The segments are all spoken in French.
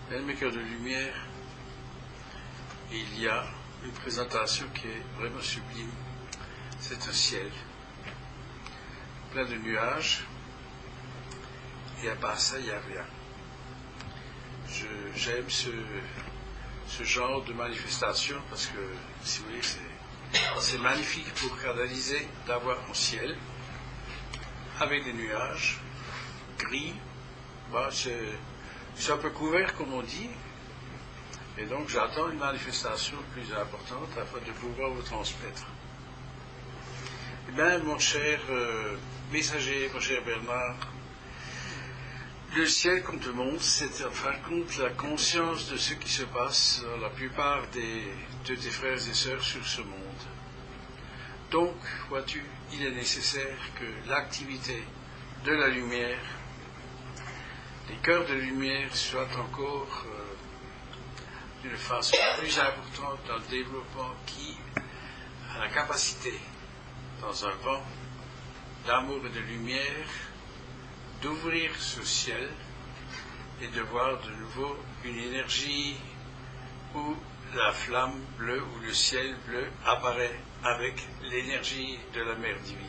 Mesdames, mes cœurs de lumière, il y a une présentation qui est vraiment sublime. C'est un ciel plein de nuages, et à part ça, il n'y a rien. J'aime ce genre de manifestation parce que, si vous voulez, c'est magnifique pour canaliser d'avoir un ciel avec des nuages gris. Bah, c'est un peu couvert, comme on dit, et donc j'attends une manifestation plus importante afin de pouvoir vous transmettre. Eh bien, mon cher messager, mon cher Bernard, le ciel qu'on te montre, c'est en fin de compte la conscience de ce qui se passe dans la plupart de tes frères et sœurs sur ce monde. Donc, vois-tu, il est nécessaire que l'activité de la lumière, les cœurs de lumière soient encore d'une façon plus importante dans le développement qui a la capacité, dans un vent d'amour et de lumière, d'ouvrir ce ciel et de voir de nouveau une énergie où la flamme bleue ou le ciel bleu apparaît avec l'énergie de la mer divine.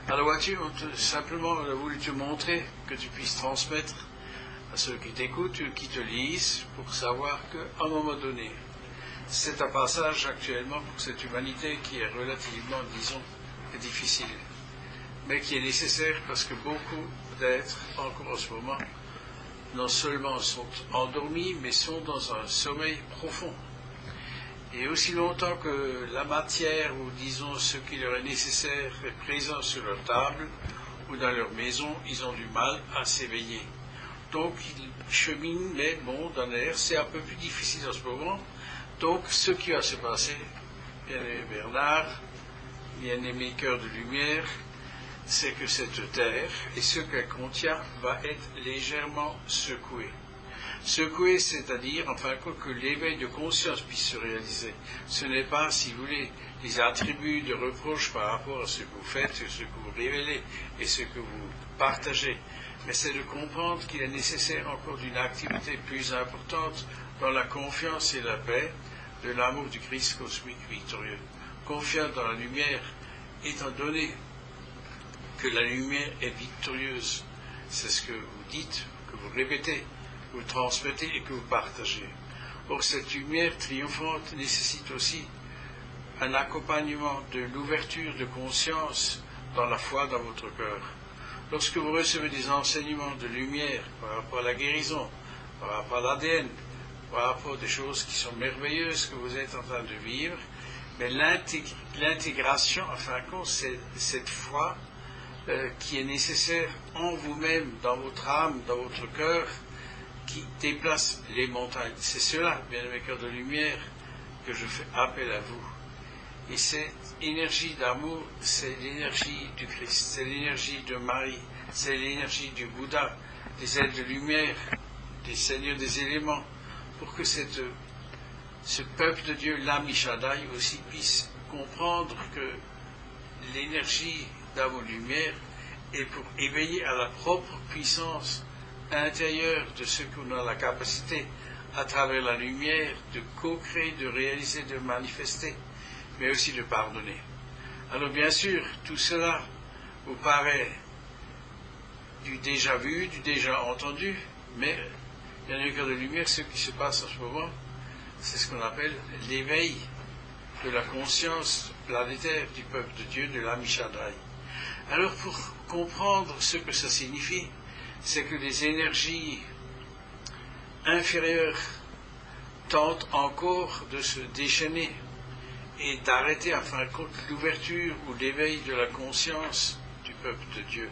Alors vois-tu, simplement on a voulu te montrer que tu puisses transmettre à ceux qui t'écoutent ou qui te lisent pour savoir qu'à un moment donné, c'est un passage actuellement pour cette humanité qui est relativement, disons, difficile, mais qui est nécessaire parce que beaucoup d'êtres, encore en ce moment, non seulement sont endormis, mais sont dans un sommeil profond. Et aussi longtemps que la matière, ou disons ce qui leur est nécessaire, est présent sur leur table ou dans leur maison, ils ont du mal à s'éveiller. Donc ils cheminent, mais bon, dans l'air, c'est un peu plus difficile en ce moment. Donc ce qui va se passer, bien-aimé Bernard, bien-aimé cœur de lumière, c'est que cette terre et ce qu'elle contient va être légèrement secoué. Secoué, c'est-à-dire, enfin, que l'éveil de conscience puisse se réaliser. Ce n'est pas, si vous voulez, les attributs de reproche par rapport à ce que vous faites, ce que vous révélez et ce que vous partagez, mais c'est de comprendre qu'il est nécessaire encore d'une activité plus importante dans la confiance et la paix de l'amour du Christ cosmique victorieux. Confiant dans la lumière, étant donné que la lumière est victorieuse. C'est ce que vous dites, que vous répétez, que vous transmettez et que vous partagez. Or, cette lumière triomphante nécessite aussi un accompagnement de l'ouverture de conscience dans la foi dans votre cœur. Lorsque vous recevez des enseignements de lumière par rapport à la guérison, par rapport à l'ADN, par rapport à des choses qui sont merveilleuses que vous êtes en train de vivre, mais l'intégration, enfin, c'est cette foi qui est nécessaire en vous-même, dans votre âme, dans votre cœur, qui déplace les montagnes. C'est cela, bien-aimés cœurs de lumière, que je fais appel à vous. Et cette énergie d'amour, c'est l'énergie du Christ, c'est l'énergie de Marie, c'est l'énergie du Bouddha, des ailes de lumière, des seigneurs des éléments, pour que ce peuple de Dieu, l'âme Shaddai, aussi puisse comprendre que l'énergie d'amour lumière est pour éveiller à la propre puissance intérieure de ce qu'on a la capacité, à travers la lumière, de co-créer, de réaliser, de manifester, mais aussi de pardonner. Alors bien sûr, tout cela vous paraît du déjà vu, du déjà entendu, mais il y a un cœur de lumière, ce qui se passe en ce moment, c'est ce qu'on appelle l'éveil de la conscience planétaire du peuple de Dieu, de l'âme Shaddai. Alors pour comprendre ce que ça signifie, c'est que les énergies inférieures tentent encore de se déchaîner et d'arrêter en fin de compte l'ouverture ou l'éveil de la conscience du peuple de Dieu.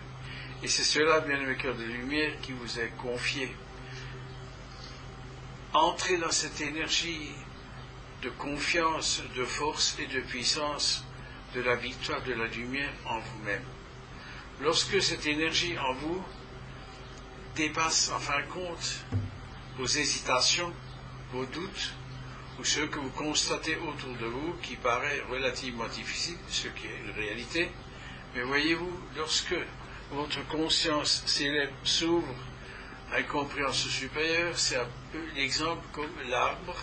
Et c'est cela, bien-aimé cœur de lumière, qui vous est confié. Entrez dans cette énergie de confiance, de force et de puissance de la victoire de la lumière en vous-même. Lorsque cette énergie en vous dépasse en fin de compte vos hésitations, vos doutes, ou ce que vous constatez autour de vous qui paraît relativement difficile, ce qui est une réalité, mais voyez-vous, lorsque votre conscience s'élève, s'ouvre Incompréhension supérieure, c'est un peu l'exemple comme l'arbre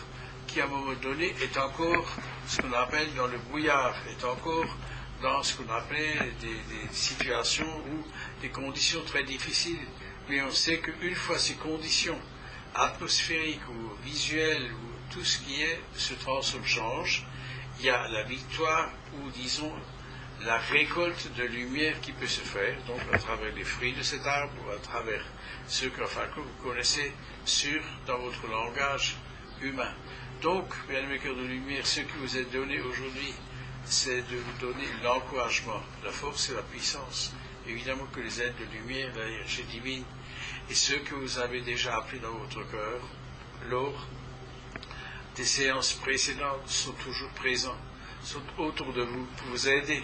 qui, à un moment donné, est encore ce qu'on appelle dans le brouillard, est encore dans ce qu'on appelle des situations ou des conditions très difficiles. Mais on sait qu'une fois ces conditions atmosphériques ou visuelles ou tout ce qui est se transforme, change, il y a la victoire ou disons la récolte de lumière qui peut se faire, donc à travers les fruits de cet arbre ou à travers ce que vous connaissez dans votre langage humain. Donc, bien-aimés cœurs de lumière, ce qui vous est donné aujourd'hui, c'est de vous donner l'encouragement, la force et la puissance. Évidemment que les aides de lumière, l'énergie divine, et ceux que vous avez déjà appris dans votre cœur, lors des séances précédentes, sont toujours présents, sont autour de vous pour vous aider,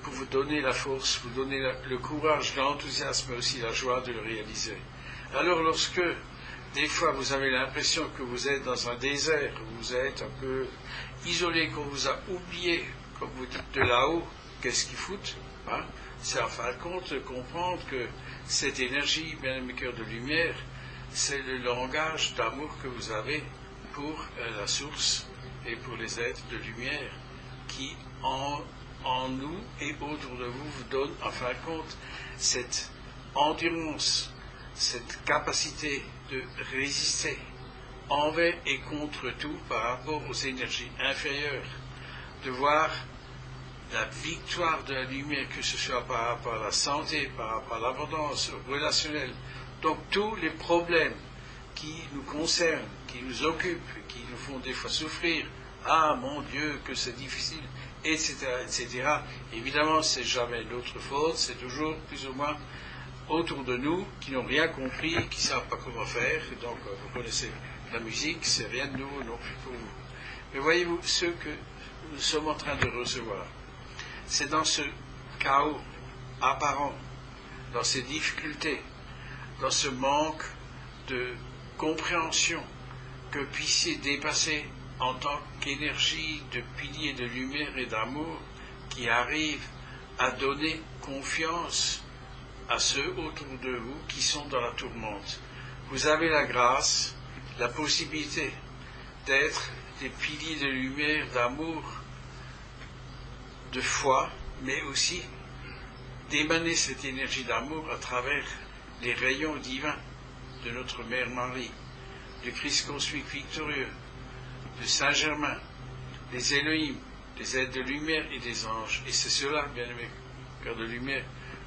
pour vous donner la force, vous donner le courage, l'enthousiasme, mais aussi la joie de le réaliser. Alors lorsque, des fois, vous avez l'impression que vous êtes dans un désert, vous êtes un peu isolé, qu'on vous a oublié, comme vous dites de là-haut, qu'est-ce qu'ils foutent, hein? C'est en fin de compte de comprendre que cette énergie, bien-aimés cœurs de lumière, c'est le langage d'amour que vous avez pour la source et pour les êtres de lumière qui, en nous et autour de vous, vous donne en fin de compte cette endurance, cette capacité de résister envers et contre tout par rapport aux énergies inférieures, de voir la victoire de la lumière, que ce soit par rapport à la santé, par rapport à l'abondance, au relationnel, donc tous les problèmes qui nous concernent, qui nous occupent, qui nous font des fois souffrir, ah mon Dieu, que c'est difficile, etc., etc. Évidemment, c'est jamais notre faute, c'est toujours plus ou moins autour de nous qui n'ont rien compris, qui ne savent pas comment faire. Donc, vous connaissez la musique, c'est rien de nouveau non plus pour vous. Mais voyez-vous, ce que nous sommes en train de recevoir, c'est dans ce chaos apparent, dans ces difficultés, dans ce manque de compréhension, que puissiez dépasser en tant qu'énergie de pilier de lumière et d'amour qui arrive à donner confiance à ceux autour de vous qui sont dans la tourmente. Vous avez la grâce, la possibilité d'être des piliers de lumière, d'amour, de foi, mais aussi d'émaner cette énergie d'amour à travers les rayons divins de notre Mère Marie, du Christ cosmique victorieux, de Saint-Germain, des Elohim, des êtres de lumière et des anges. Et c'est cela, bien-aimés cœurs de lumière,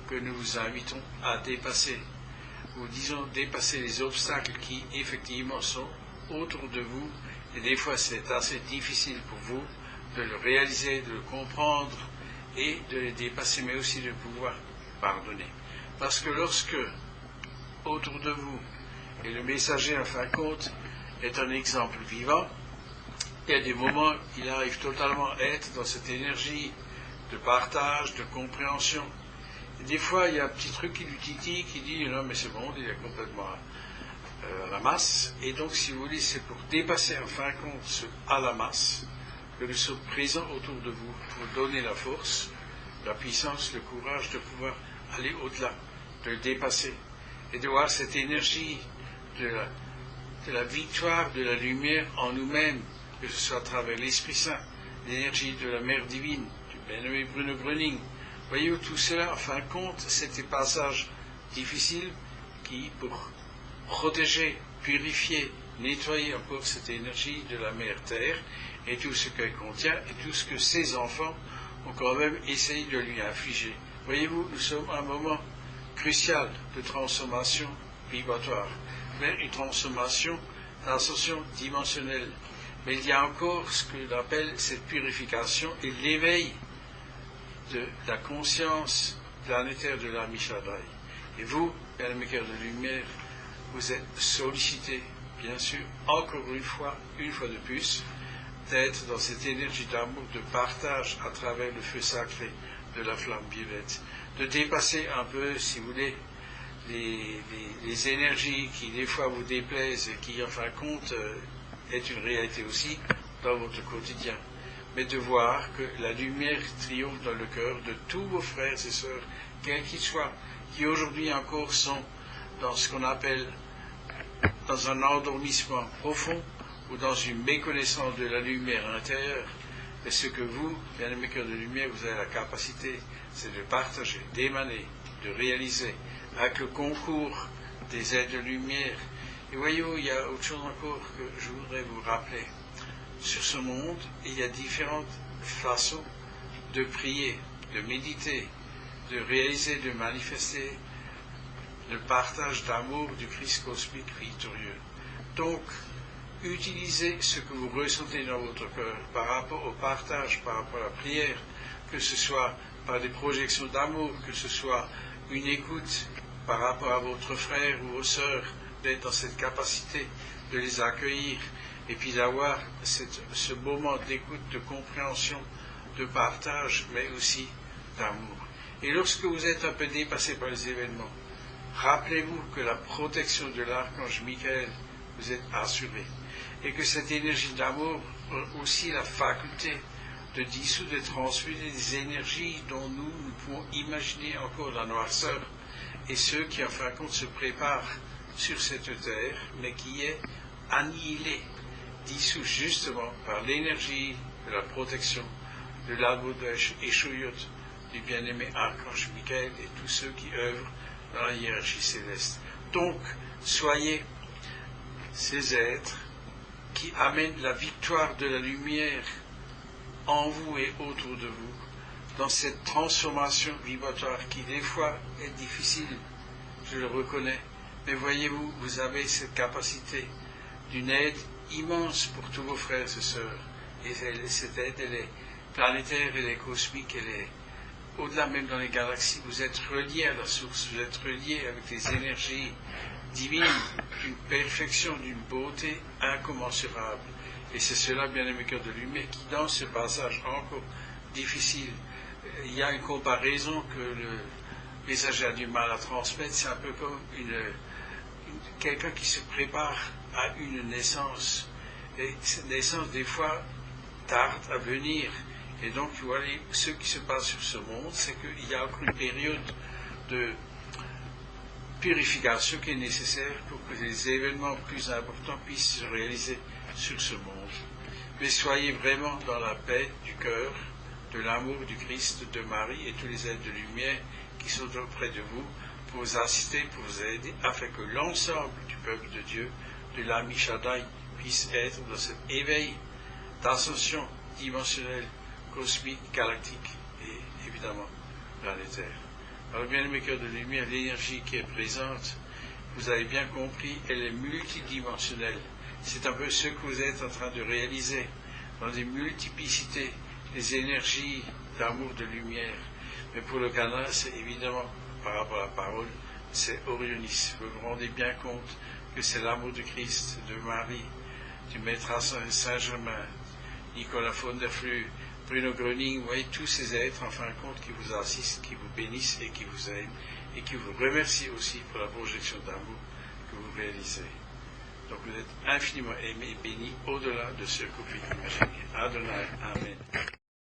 que nous vous invitons à dépasser, ou disons dépasser les obstacles qui effectivement sont autour de vous, et des fois c'est assez difficile pour vous de le réaliser, de le comprendre et de les dépasser, mais aussi de pouvoir pardonner. Parce que lorsque autour de vous, et le messager en fin de compte est un exemple vivant, il y a des moments où il arrive totalement à être dans cette énergie de partage, de compréhension. Et des fois, il y a un petit truc qui lui titille, qui dit non mais c'est bon, il est complètement à la masse. Et donc, si vous voulez, c'est pour dépasser en fin de compte ce à la masse que nous sommes présents autour de vous pour donner la force, la puissance, le courage de pouvoir aller au-delà, de le dépasser et de voir cette énergie de la victoire de la lumière en nous-mêmes, que ce soit à travers l'Esprit Saint, l'énergie de la Mère divine, du bien-aimé Bruno Breuning. Voyez-vous, tout cela, en fin de compte, c'est des passages difficiles qui, pour protéger, purifier, nettoyer encore cette énergie de la Mère Terre et tout ce qu'elle contient et tout ce que ses enfants ont quand même essayé de lui infliger. Voyez-vous, nous sommes à un moment crucial de transformation vibratoire, vers une transformation d'ascension dimensionnelle. Mais il y a encore ce que l'on appelle cette purification et l'éveil de la conscience planétaire de l'Ami Shaddai. Et vous, bien-aimés cœurs de lumière, vous êtes sollicités, bien sûr, encore une fois de plus, d'être dans cette énergie d'amour, de partage à travers le feu sacré de la flamme violette, de dépasser un peu, si vous voulez, les énergies qui des fois vous déplaisent et qui, en fin de compte, est une réalité aussi dans votre quotidien. Mais de voir que la lumière triomphe dans le cœur de tous vos frères et sœurs, quels qu'ils soient, qui aujourd'hui encore sont dans ce qu'on appelle dans un endormissement profond ou dans une méconnaissance de la lumière intérieure. Et ce que vous, bien-aimés cœurs de lumière, vous avez la capacité, c'est de partager, d'émaner, de réaliser, avec le concours des êtres de lumière. Et voyez-vous, il y a autre chose encore que je voudrais vous rappeler. Sur ce monde, il y a différentes façons de prier, de méditer, de réaliser, de manifester le partage d'amour du Christ cosmique victorieux. Donc, utilisez ce que vous ressentez dans votre cœur par rapport au partage, par rapport à la prière, que ce soit par des projections d'amour, que ce soit une écoute par rapport à votre frère ou vos sœurs, d'être dans cette capacité de les accueillir et puis d'avoir ce moment d'écoute, de compréhension, de partage, mais aussi d'amour. Et lorsque vous êtes un peu dépassé par les événements, rappelez-vous que la protection de l'archange Michael vous est assurée et que cette énergie d'amour a aussi la faculté de dissoudre, de transmuter des énergies dont nous pouvons imaginer encore la noirceur et ceux qui en fin de compte se préparent sur cette terre, mais qui est annihilée, dissous justement par l'énergie de la protection de l'arbre d'Eshoyot, du bien-aimé archange Michael et tous ceux qui œuvrent dans la hiérarchie céleste. Donc, soyez ces êtres qui amènent la victoire de la lumière en vous et autour de vous, dans cette transformation vibratoire qui des fois est difficile, je le reconnais, mais voyez-vous, vous avez cette capacité d'une aide immense pour tous vos frères et sœurs, et cette aide, elle est planétaire, elle est cosmique, elle est au-delà même dans les galaxies, vous êtes reliés à la source, vous êtes reliés avec des énergies divines, d'une perfection, d'une beauté incommensurable. Et c'est cela, bien-aimés cœurs de lumière, qui dans ce passage encore difficile, il y a une comparaison que le messager a du mal à transmettre, c'est un peu comme quelqu'un qui se prépare à une naissance. Et cette naissance, des fois, tarde à venir. Et donc, vous voyez, ce qui se passe sur ce monde, c'est qu'il y a encore une période de purification qui est nécessaire pour que les événements plus importants puissent se réaliser sur ce monde. Mais soyez vraiment dans la paix du cœur, de l'amour du Christ, de Marie et tous les êtres de lumière qui sont auprès de vous pour vous assister, pour vous aider, afin que l'ensemble du peuple de Dieu, de l'ami Shaddai, puisse être dans cet éveil d'ascension dimensionnelle, cosmique, galactique et évidemment planétaire. Alors bien aimés cœurs de lumière, l'énergie qui est présente, vous avez bien compris, elle est multidimensionnelle. C'est un peu ce que vous êtes en train de réaliser dans des multiplicités, des énergies d'amour, de lumière. Mais pour le canal, c'est évidemment, par rapport à la parole, c'est Orionis. Vous vous rendez bien compte que c'est l'amour du Christ, de Marie, du Maître Saint-Germain, Nicolas Fonderflux, Bruno Gröning, vous voyez tous ces êtres en fin de compte qui vous assistent, qui vous bénissent et qui vous aiment et qui vous remercient aussi pour la projection d'amour que vous réalisez. Donc vous êtes infiniment aimés et bénis au-delà de ce que vous pouvez imaginer. Adonai, Amen.